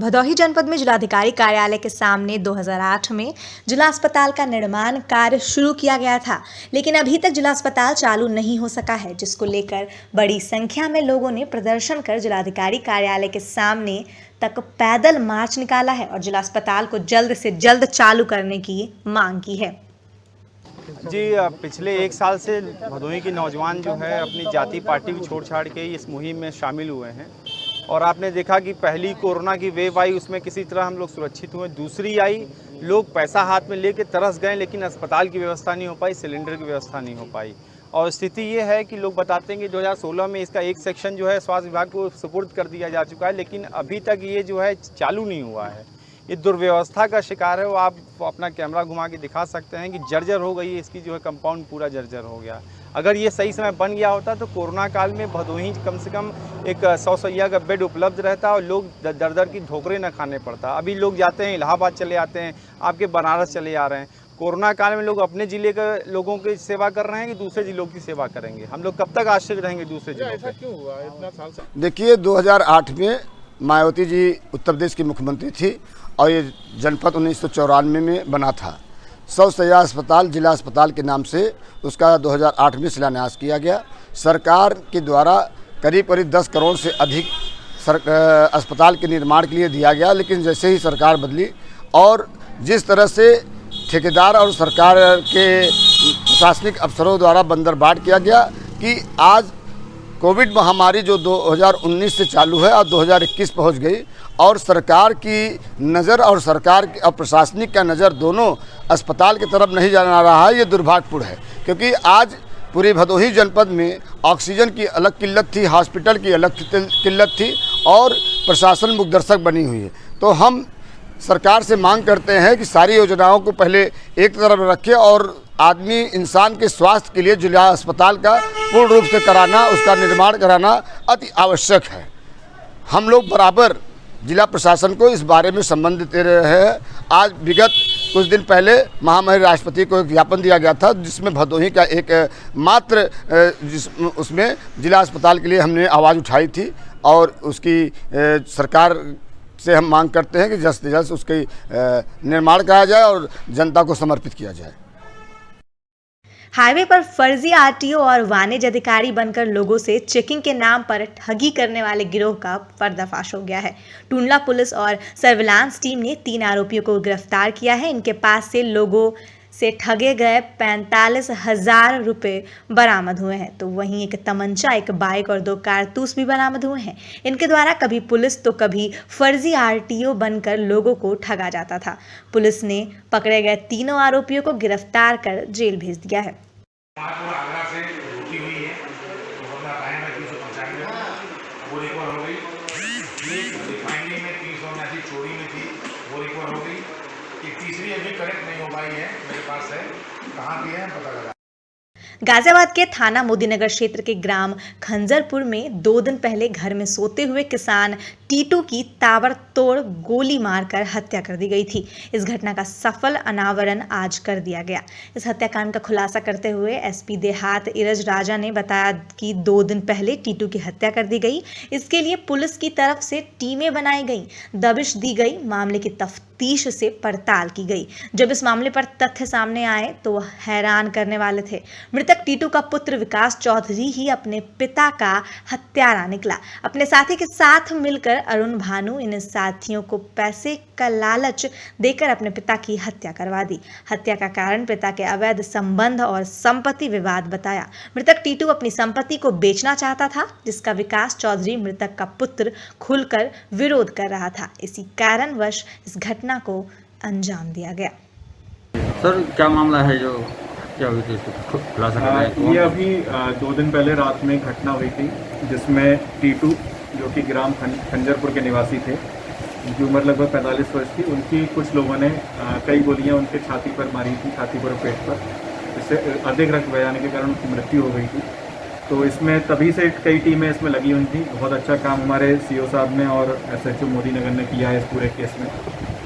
भदोही जनपद में जिलाधिकारी कार्यालय के सामने 2008 में जिला अस्पताल का निर्माण कार्य शुरू किया गया था, लेकिन अभी तक जिला अस्पताल चालू नहीं हो सका है, जिसको लेकर बड़ी संख्या में लोगों ने प्रदर्शन कर जिलाधिकारी कार्यालय के सामने तक पैदल मार्च निकाला है और जिला अस्पताल को जल्द से जल्द चालू करने की मांग की है। जी, पिछले एक साल से भदोही के नौजवान जो है अपनी जाति पार्टी को छोड़ छाड़ के इस मुहिम में शामिल हुए हैं और आपने देखा कि पहली कोरोना की वेव आई, उसमें किसी तरह हम लोग सुरक्षित हुए। दूसरी आई, लोग पैसा हाथ में लेके तरस गए, लेकिन अस्पताल की व्यवस्था नहीं हो पाई, सिलेंडर की व्यवस्था नहीं हो पाई। और स्थिति ये है कि लोग बताते हैं कि 2016 में इसका एक सेक्शन जो है स्वास्थ्य विभाग को सुपुर्द कर दिया जा चुका है, लेकिन अभी तक ये जो है चालू नहीं हुआ है। ये दुर्व्यवस्था का शिकार है। वो आप अपना कैमरा घुमा के दिखा सकते हैं कि जर्जर हो गई है, इसकी जो है कंपाउंड पूरा जर्जर हो गया। अगर ये सही समय बन गया होता तो कोरोना काल में भदोही कम से कम एक 100 शैय्या का बेड उपलब्ध रहता और लोग दर दर की ठोकरें न खाने पड़ता। अभी लोग जाते हैं इलाहाबाद चले आते हैं, आपके बनारस चले आ रहे हैं। कोरोना काल में लोग अपने ज़िले के लोगों की सेवा कर रहे हैं कि दूसरे ज़िलों की सेवा करेंगे। हम लोग कब तक आश्रित रहेंगे दूसरे ज़िलों पे? क्यों हुआ इतना साल से? देखिए, 2008 में मायावती जी उत्तर प्रदेश की मुख्यमंत्री थी और ये जनपद 1994 में बना था। 100 शैय्या अस्पताल जिला अस्पताल के नाम से उसका 2008 में शिलान्यास किया गया। सरकार के द्वारा करीब 10 करोड़ से अधिक अस्पताल के निर्माण के लिए दिया गया, लेकिन जैसे ही सरकार बदली और जिस तरह से ठेकेदार और सरकार के प्रशासनिक अफसरों द्वारा बंदरबाट किया गया कि आज कोविड महामारी जो 2019 से चालू है और 2021 पहुंच गई और सरकार की नज़र और सरकार और प्रशासनिक का नज़र दोनों अस्पताल की तरफ नहीं जाना रहा है। ये दुर्भाग्यपूर्ण है, क्योंकि आज पूरी भदोही जनपद में ऑक्सीजन की अलग किल्लत थी, हॉस्पिटल की अलग किल्लत थी और प्रशासन मुखदर्शक बनी हुई है। तो हम सरकार से मांग करते हैं कि सारी योजनाओं को पहले एक तरफ रखें और आदमी इंसान के स्वास्थ्य के लिए जिला अस्पताल का पूर्ण रूप से कराना, उसका निर्माण कराना अति आवश्यक है। हम लोग बराबर जिला प्रशासन को इस बारे में संबंध देते रहे हैं। आज विगत कुछ दिन पहले महामहिम राष्ट्रपति को एक ज्ञापन दिया गया था, जिसमें भदोही का एक मात्र उसमें जिला अस्पताल के लिए हमने आवाज़ उठाई थी और उसकी सरकार से हम मांग करते हैं कि जल्द से जल्द उसके निर्माण कराया जाए और जनता को समर्पित किया जाए। हाईवे पर फर्जी आरटीओ और वाणिज्य अधिकारी बनकर लोगों से चेकिंग के नाम पर ठगी करने वाले गिरोह का पर्दाफाश हो गया है। टुंडला पुलिस और सर्विलांस टीम ने 3 आरोपियों को गिरफ्तार किया है। इनके पास से लोगों से ठगे गए 45,000 रुपये बरामद हुए हैं। तो वहीं एक तमंचा, एक बाइक और 2 कारतूस भी बरामद हुए हैं। इनके द्वारा कभी पुलिस तो कभी फर्जी आरटीओ बनकर लोगों को ठगा जाता था। पुलिस ने पकड़े गए तीनों आरोपियों को गिरफ्तार कर जेल भेज दिया है। आगरा से रुकी हुई है, टाइम है 395 वो रिकवर हो गई। रिफाइनरी में 379 चोरी में थी, वो रिकवर हो गई। एक तीसरी अभी करेक्ट नहीं हो पाई है, मेरे पास है, कहाँ की है पता लगा। गाजियाबाद के थाना मोदीनगर क्षेत्र के ग्राम खंजरपुर में 2 दिन पहले घर में सोते हुए किसान टीटू की ताबड़तोड़ गोली मारकर हत्या कर दी गई थी। इस घटना का सफल अनावरण आज कर दिया गया। इस हत्याकांड का खुलासा करते हुए एसपी देहात इरज राजा ने बताया कि 2 दिन पहले टीटू की हत्या कर दी गई। इसके लिए पुलिस की तरफ से टीमें बनाई गई, दबिश दी गई, मामले की तफ्तीश से पड़ताल की गई। जब इस मामले पर तथ्य सामने आए तो वह हैरान करने वाले थे। मृतक टीटू का पुत्र विकास चौधरी ही अपने पिता का हत्यारा निकला। अपने साथी के साथ मिलकर अरुण भानु इन साथियों को पैसे का लालच देकर अपने पिता की हत्या करवा दी। हत्या का कारण पिता के अवैध संबंध और संपत्ति विवाद बताया। मृतक टीटू अपनी संपत्ति को बेचना चाहता था, जिसका विकास चौधरी मृतक का पुत्र खुलकर विरोध कर रहा था। इसी कारणवश इस घटना को अंजाम दिया गया। सर, क्या मामला है जो क्या हुई थी, खुलासा कर रहे हैं? ये अभी 2 दिन पहले रात में घटना हुई थी, जिसमें टीटू जो कि ग्राम खंजरपुर के निवासी थे, उनकी उम्र लगभग 45 वर्ष थी। उनकी कुछ लोगों ने कई गोलियां उनके छाती पर मारी थी, छाती पर और पेट पर, जिससे अधिक रक्त बह जाने के कारण उनकी मृत्यु हो गई थी। तो इसमें तभी से कई टीमें इसमें लगी हुई थी। बहुत अच्छा काम हमारे सीओ साहब ने और एसएचओ मोदीनगर ने किया है इस पूरे केस में,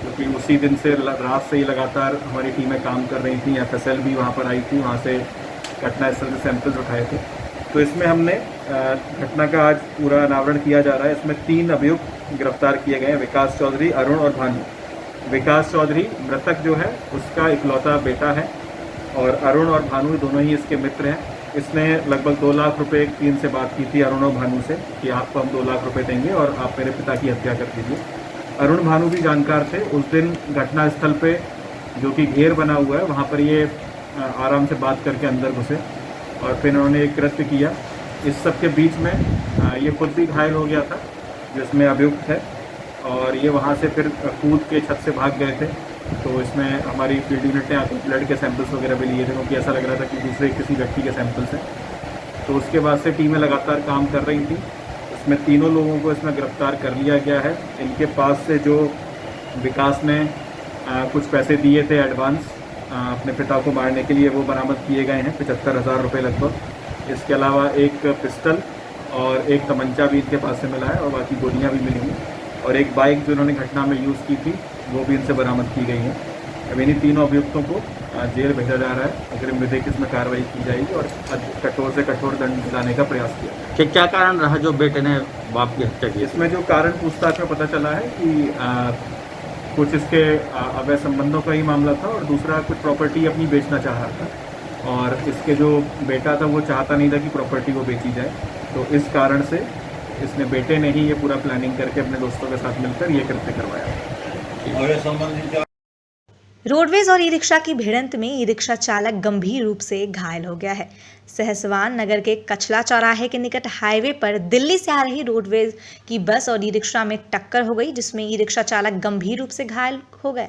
क्योंकि उसी दिन से रात से ही लगातार हमारी टीमें काम कर रही थी। एफएसएल भी वहाँ पर आई थी, वहाँ से घटनास्थल से सैंपल्स उठाए थे। तो इसमें हमने घटना का आज पूरा अनावरण किया जा रहा है। इसमें 3 अभियुक्त गिरफ्तार किए गए हैं, विकास चौधरी, अरुण और भानु। विकास चौधरी मृतक जो है उसका इकलौता बेटा है और अरुण और भानु दोनों ही इसके मित्र हैं। इसने लगभग 2 लाख रुपए एक टीम से बात की थी अरुण और भानु से कि आपको हम 2 लाख रुपए देंगे और आप मेरे पिता की हत्या कर दीजिए। अरुण भानु भी जानकार थे। उस दिन घटनास्थल पे जो कि घेर बना हुआ है वहाँ पर ये आराम से बात करके अंदर घुसे और फिर इन्होंने एक कृत्य किया। इस सब के बीच में ये खुद भी घायल हो गया था जिसमें अभियुक्त है और ये वहाँ से फिर कूद के छत से भाग गए थे। तो इसमें हमारी फील्ड यूनिट ने आकर ब्लड के सैंपल्स वगैरह भी लिए थे क्योंकि ऐसा लग रहा था कि दूसरे किसी व्यक्ति के सैंपल्स हैं। तो उसके बाद से टीमें लगातार काम कर रही थी। इसमें तीनों लोगों को इसमें गिरफ्तार कर लिया गया है। इनके पास से जो विकास ने कुछ पैसे दिए थे एडवांस अपने पिता को मारने के लिए वो बरामद किए गए हैं, 75,000 रुपये लगभग। इसके अलावा एक पिस्टल और एक तमंचा भी इनके पास से मिला है और बाकी गोलियाँ भी मिली हैं और एक बाइक जो इन्होंने घटना में यूज़ की थी वो भी इनसे बरामद की गई है। अब इन्हीं तीनों अभियुक्तों को जेल भेजा जा रहा है। अग्रिम विधिक इसमें कार्रवाई की जाएगी और कठोर से कठोर दंड दिलाने का प्रयास किया जाएगा। कि क्या कारण रहा जो बेटे ने बाप की हत्या की? इसमें जो कारण पूछताछ में पता चला है कि कुछ इसके अवैध संबंधों का ही मामला था और दूसरा कुछ प्रॉपर्टी अपनी बेचना चाह रहा था और इसके जो बेटा था वो चाहता नहीं था कि प्रॉपर्टी वो बेची जाए। तो इस कारण से इसने बेटे ने ही ये पूरा प्लानिंग करके अपने दोस्तों के साथ मिलकर ये कृत्य करवाया। रोडवेज और ई रिक्शा की भिड़ंत में ई रिक्शा चालक गंभीर रूप से घायल हो गया है। सहसवान नगर के कचला चौराहे के निकट हाईवे पर दिल्ली से आ रही रोडवेज की बस और ई रिक्शा में टक्कर हो गई जिसमें ई रिक्शा चालक गंभीर रूप से घायल हो गए।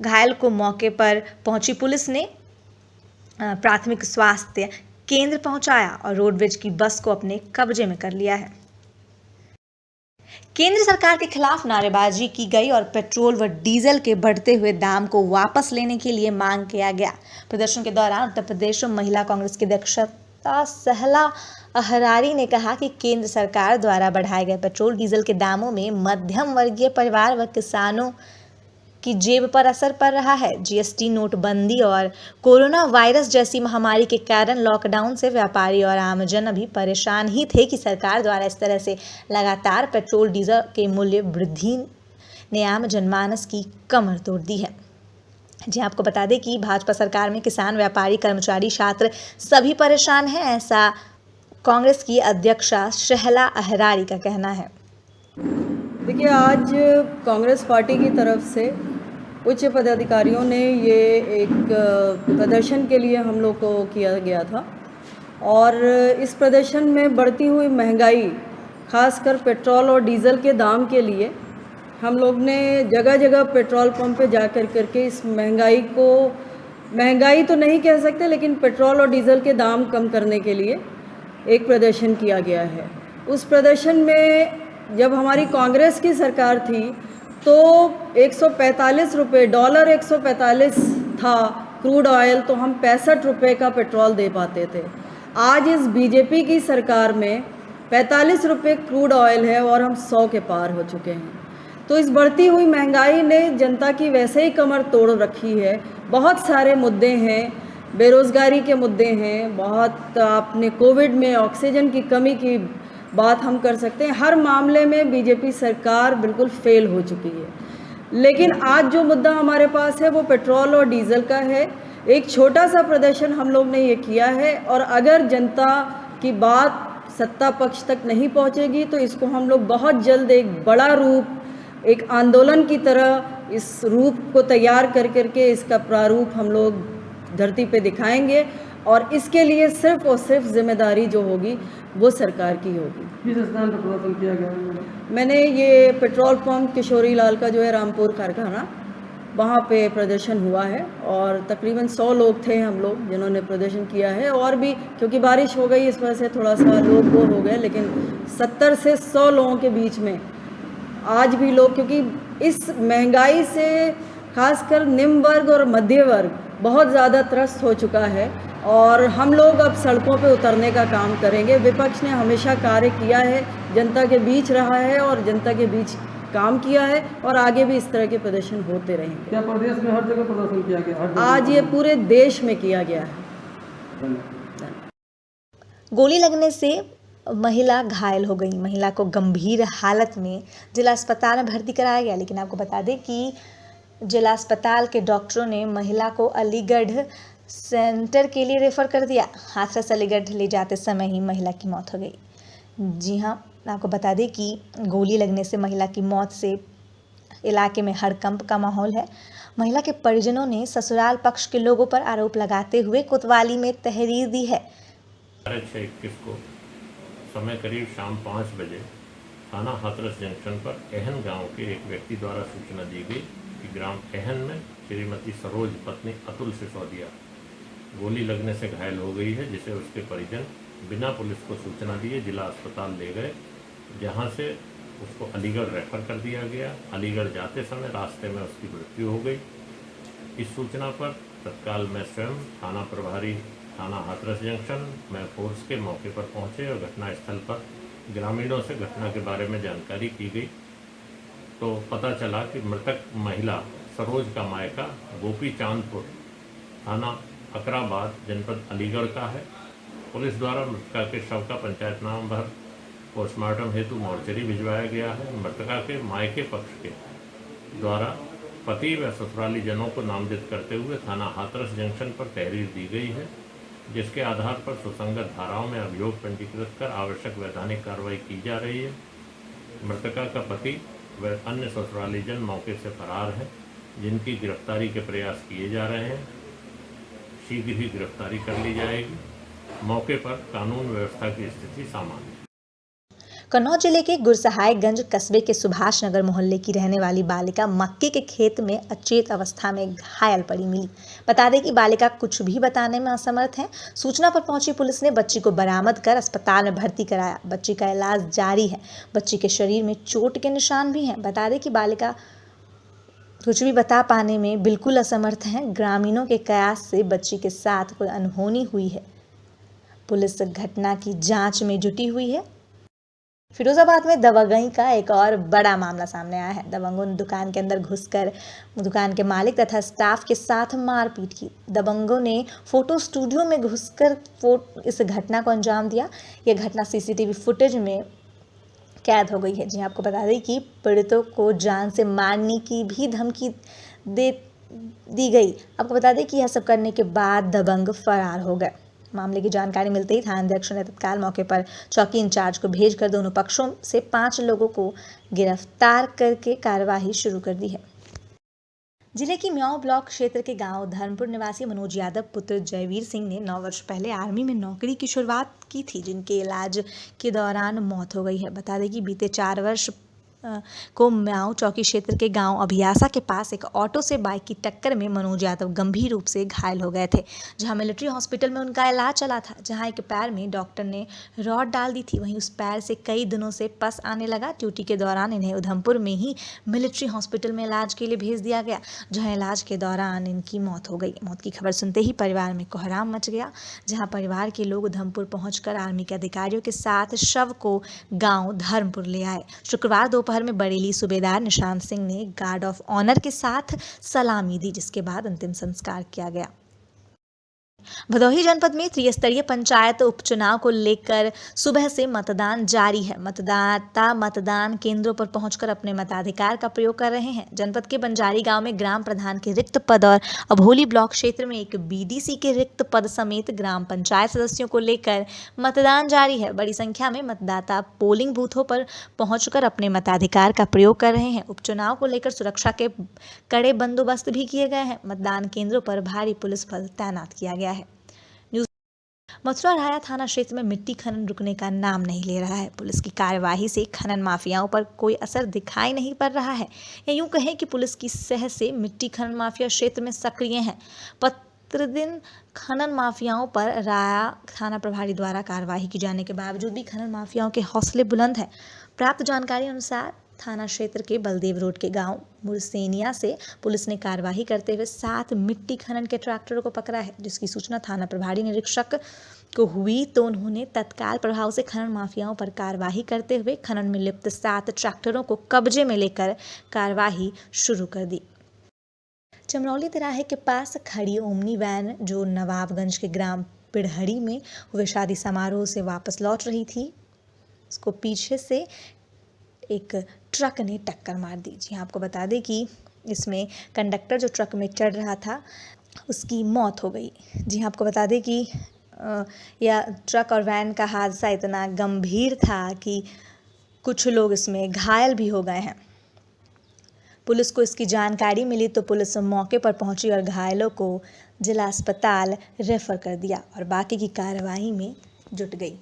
घायल को मौके पर पहुंची पुलिस ने प्राथमिक स्वास्थ्य केंद्र पहुंचाया और रोडवेज की बस को अपने कब्जे में कर लिया है। केंद्र सरकार के खिलाफ नारेबाजी की गई और पेट्रोल व डीजल के बढ़ते हुए दाम को वापस लेने के लिए मांग किया गया। प्रदर्शन के दौरान उत्तर प्रदेश महिला कांग्रेस की अध्यक्ष सहला अहरारी ने कहा कि केंद्र सरकार द्वारा बढ़ाए गए पेट्रोल डीजल के दामों में मध्यम वर्गीय परिवार व किसानों की जेब पर असर पड़ रहा है। जीएसटी, नोटबंदी और कोरोना वायरस जैसी महामारी के कारण लॉकडाउन से व्यापारी और आमजन अभी परेशान ही थे कि सरकार द्वारा इस तरह से लगातार पेट्रोल डीजल के मूल्य वृद्धि ने आम जनमानस की कमर तोड़ दी है। जी आपको बता दें कि भाजपा सरकार में किसान, व्यापारी, कर्मचारी, छात्र सभी परेशान हैं, ऐसा कांग्रेस की अध्यक्षा सहला अहरारी का कहना है। देखिए, आज कांग्रेस पार्टी की तरफ से उच्च पदाधिकारियों ने ये एक प्रदर्शन के लिए हम लोग को किया गया था और इस प्रदर्शन में बढ़ती हुई महंगाई, खासकर पेट्रोल और डीज़ल के दाम के लिए हम लोग ने जगह जगह पेट्रोल पंप पे जा करके इस महंगाई तो नहीं कह सकते लेकिन पेट्रोल और डीज़ल के दाम कम करने के लिए एक प्रदर्शन किया गया है। उस प्रदर्शन में जब हमारी कांग्रेस की सरकार थी तो 145 रुपये डॉलर 145 था क्रूड ऑयल, तो हम 65 रुपये का पेट्रोल दे पाते थे। आज इस बीजेपी की सरकार में 45 रुपये क्रूड ऑयल है और हम 100 के पार हो चुके हैं। तो इस बढ़ती हुई महंगाई ने जनता की वैसे ही कमर तोड़ रखी है। बहुत सारे मुद्दे हैं, बेरोज़गारी के मुद्दे हैं, बहुत आपने कोविड में ऑक्सीजन की कमी की बात हम कर सकते हैं। हर मामले में बीजेपी सरकार बिल्कुल फेल हो चुकी है। लेकिन आज जो मुद्दा हमारे पास है वो पेट्रोल और डीज़ल का है। एक छोटा सा प्रदर्शन हम लोग ने ये किया है और अगर जनता की बात सत्ता पक्ष तक नहीं पहुंचेगी तो इसको हम लोग बहुत जल्द एक बड़ा रूप, एक आंदोलन की तरह इस रूप को तैयार करके इसका प्रारूप हम लोग धरती पे दिखाएंगे और इसके लिए सिर्फ और सिर्फ जिम्मेदारी जो होगी वो सरकार की होगी। किस स्थान पर प्रदर्शन किया गया? मैंने ये पेट्रोल पंप किशोरी लाल का जो है रामपुर कारखाना, वहाँ पे प्रदर्शन हुआ है और तकरीबन 100 लोग थे हम लोग जिन्होंने प्रदर्शन किया है। और भी क्योंकि बारिश हो गई इस वजह से थोड़ा सा लोग बोर हो गए, लेकिन 70 से 100 लोगों के बीच में आज भी लोग, क्योंकि इस महंगाई से खासकर निम्न वर्ग और मध्य वर्ग बहुत ज़्यादा त्रस्त हो चुका है और हम लोग अब सड़कों पे उतरने का काम करेंगे। विपक्ष ने हमेशा कार्य किया है, जनता के बीच रहा है और जनता के बीच काम किया है और आगे भी इस तरह के प्रदर्शन होते रहेंगे। क्या प्रदेश में हर जगह प्रदर्शन किया गया? आज ये पूरे देश में किया गया है। गोली लगने से महिला घायल हो गई। महिला को गंभीर हालत में जिला अस्पताल में भर्ती कराया गया, लेकिन आपको बता दें कि जिला अस्पताल के डॉक्टरों ने महिला को अलीगढ़ सेंटर के लिए रेफर कर दिया। हाथरस अलीगढ़ ले जाते समय ही महिला की मौत हो गई। जी हाँ, आपको बता दें कि गोली लगने से महिला की मौत से इलाके में हड़कंप का माहौल है। महिला के परिजनों ने ससुराल पक्ष के लोगों पर आरोप लगाते हुए कोतवाली में तहरीर दी है। 6/21 को समय करीब शाम 5 बजे थाना हाथरस जंक्शन पर अहन गांव के एक व्यक्ति द्वारा सूचना दी गई कि ग्राम अहन में श्रीमती सरोज पत्नी अतुल सिसोदिया गोली लगने से घायल हो गई है, जिसे उसके परिजन बिना पुलिस को सूचना दिए जिला अस्पताल ले गए, जहां से उसको अलीगढ़ रेफर कर दिया गया। अलीगढ़ जाते समय रास्ते में उसकी मृत्यु हो गई। इस सूचना पर तत्काल मैं स्वयं थाना प्रभारी थाना हाथरस जंक्शन में फोर्स के मौके पर पहुंचे और घटनास्थल पर ग्रामीणों से घटना के बारे में जानकारी की गई तो पता चला कि मृतक महिला सरोज का मायका गोपी चांदपुर थाना अकराबाद जनपद अलीगढ़ का है। पुलिस द्वारा मृतका के शव का पंचायत नाम भर पोस्टमार्टम हेतु मोर्चरी भिजवाया गया है। मृतका के मायके पक्ष के द्वारा पति व ससुराली जनों को नामजद करते हुए थाना हाथरस जंक्शन पर तहरीर दी गई है, जिसके आधार पर सुसंगत धाराओं में अभियोग पंजीकृत कर आवश्यक वैधानिक कार्रवाई की जा रही है। मृतका का पति व अन्य ससुराली जन मौके से फरार हैं, जिनकी गिरफ्तारी के प्रयास किए जा रहे हैं। शीघ्र ही गिरफ्तारी कर ली जाएगी। मौके पर कानून व्यवस्था की स्थिति सामान्य। कन्नौज जिले के गुरसहायगंज कस्बे के सुभाष नगर मोहल्ले की रहने वाली बालिका मक्के के खेत में अचेत अवस्था में घायल पड़ी मिली। बता दें कि बालिका कुछ भी बताने में असमर्थ है। सूचना पर पहुंची पुलिस ने बच्ची को बरामद कर अस्पताल में भर्ती कराया। बच्ची का इलाज जारी है। बच्ची के शरीर में चोट के निशान भी हैं। बता दें कि बालिका कुछ भी बता पाने में बिल्कुल असमर्थ हैं। ग्रामीणों के कयास से बच्ची के साथ कोई अनहोनी हुई है। पुलिस घटना की जांच में जुटी हुई है। फिरोजाबाद में दबंगई का एक और बड़ा मामला सामने आया है। दबंगों ने दुकान के अंदर घुसकर दुकान के मालिक तथा स्टाफ के साथ मारपीट की। दबंगों ने फोटो स्टूडियो में घुसकर इस घटना को अंजाम दिया। यह घटना सीसीटीवी फुटेज में कैद हो गई है। जी आपको बता दें कि पीड़ितों को जान से मारने की भी धमकी दी गई। आपको बता दें कि यह सब करने के बाद दबंग फरार हो गए। मामले की जानकारी मिलते ही थानाध्यक्ष ने तत्काल मौके पर चौकी इंचार्ज को भेजकर दोनों पक्षों से 5 लोगों को गिरफ्तार करके कार्यवाही शुरू कर दी है। जिले की म्याऊं ब्लॉक क्षेत्र के गांव धर्मपुर निवासी मनोज यादव पुत्र जयवीर सिंह ने 9 वर्ष पहले आर्मी में नौकरी की शुरुआत की थी, जिनके इलाज के दौरान मौत हो गई है। बता दें कि बीते 4 वर्ष को म्याऊं चौकी क्षेत्र के गांव अभियासा के पास एक ऑटो से बाइक की टक्कर में मनोज यादव गंभीर रूप से घायल हो गए थे, जहां मिलिट्री हॉस्पिटल में उनका इलाज चला था, जहां एक पैर में डॉक्टर ने रॉड डाल दी थी। वहीं उस पैर से कई दिनों से पस आने लगा। ड्यूटी के दौरान इन्हें उधमपुर में ही मिलिट्री हॉस्पिटल में इलाज के लिए भेज दिया गया, जहां इलाज के दौरान इनकी मौत हो गई। मौत की खबर सुनते ही परिवार में कोहराम मच गया, जहां परिवार के लोग उधमपुर पहुंचकर आर्मी के अधिकारियों के साथ शव को गाँव धर्मपुर ले आए। शुक्रवार दोपहर में बरेली सूबेदार निशांत सिंह ने गार्ड ऑफ ऑनर के साथ सलामी दी, जिसके बाद अंतिम संस्कार किया गया। भदोही जनपद में त्रिस्तरीय पंचायत उपचुनाव को लेकर सुबह से मतदान जारी है। मतदाता मतदान केंद्रों पर पहुंचकर अपने मताधिकार का प्रयोग कर रहे हैं। जनपद के बंजारी गांव में ग्राम प्रधान के रिक्त पद और अभोली ब्लॉक क्षेत्र में एक बीडीसी के रिक्त पद समेत ग्राम पंचायत सदस्यों को लेकर मतदान जारी है। बड़ी संख्या में मतदाता पोलिंग बूथों पर पहुंचकर अपने मताधिकार का प्रयोग कर रहे हैं। उपचुनाव को लेकर सुरक्षा के कड़े बंदोबस्त भी किए गए हैं। मतदान केंद्रों पर भारी पुलिस बल तैनात किया गया है। मथुरा राया थाना क्षेत्र में मिट्टी खनन रुकने का नाम नहीं ले रहा है। पुलिस की कार्यवाही से खनन माफियाओं पर कोई असर दिखाई नहीं पड़ रहा है। या यूं कहें कि पुलिस की सह से मिट्टी खनन माफिया क्षेत्र में सक्रिय हैं। प्रतिदिन खनन माफियाओं पर राया थाना प्रभारी द्वारा कार्यवाही की जाने के बावजूद भी खनन माफियाओं के हौसले बुलंद हैं। प्राप्त जानकारी अनुसार थाना क्षेत्र के बलदेव रोड के गांव मुरसेनिया से पुलिस ने कार्यवाही करते हुए 7 मिट्टी खनन के ट्रैक्टरों को पकड़ा है, जिसकी सूचना थाना प्रभारी निरीक्षक को हुई तो उन्होंने तत्काल प्रभाव से खनन माफियाओं पर कार्यवाही करते हुए खनन में लिप्त 7 ट्रैक्टरों को कब्जे में लेकर कार्यवाही शुरू कर दी। चमरौली तिराहे के पास खड़ी ओमनी वैन जो नवाबगंज के ग्राम पिढ़हड़ी में हुए शादी समारोह से वापस लौट रही थी, उसको पीछे से एक ट्रक ने टक्कर मार दी। जी हाँ, आपको बता दें कि इसमें कंडक्टर जो ट्रक में चढ़ रहा था उसकी मौत हो गई। जी हाँ, आपको बता दें कि यह ट्रक और वैन का हादसा इतना गंभीर था कि कुछ लोग इसमें घायल भी हो गए हैं। पुलिस को इसकी जानकारी मिली तो पुलिस मौके पर पहुंची और घायलों को जिला अस्पताल रेफर कर दिया और बाकी की कार्रवाई में जुट गई।